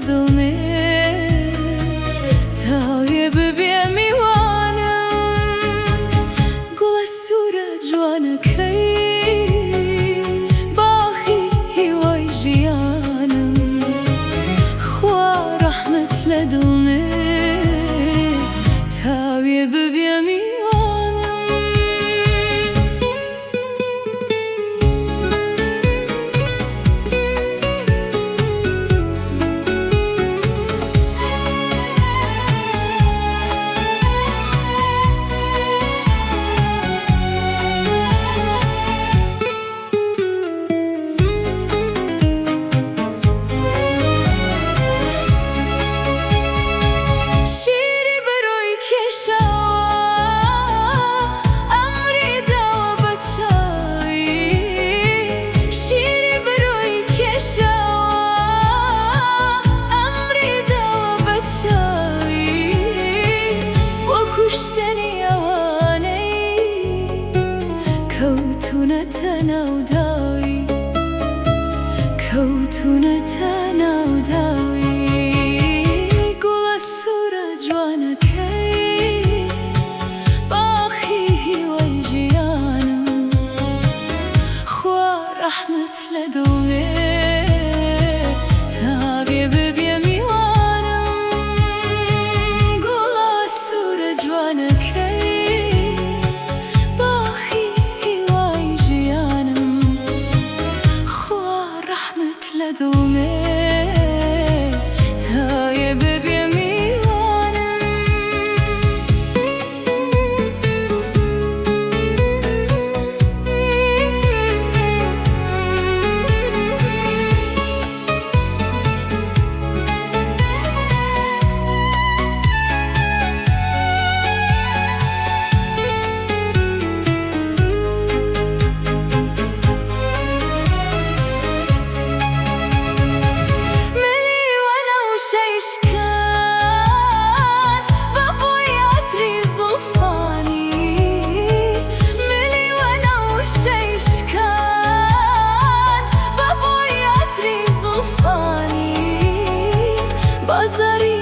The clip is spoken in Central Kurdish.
دڵنێ تاوێ ببێ میوانم گوڵە سوورە جوانەکەی باخی هیوای ژیانم خوا ڕەحمەت لە دڵنێ تاوێ ببێ کەوتونەتە ناوداوی گوڵە سوورە جوانەکەی باخی هیوای ژیانم خوا ڕەحمەت لە دڵنێ تاوێ ببێ میوانم گوڵە سوورە جوانەکەی باخی هیوای ژیانم خوا ڕەحمەت لە دڵنێ تاوێ ببێ بازاری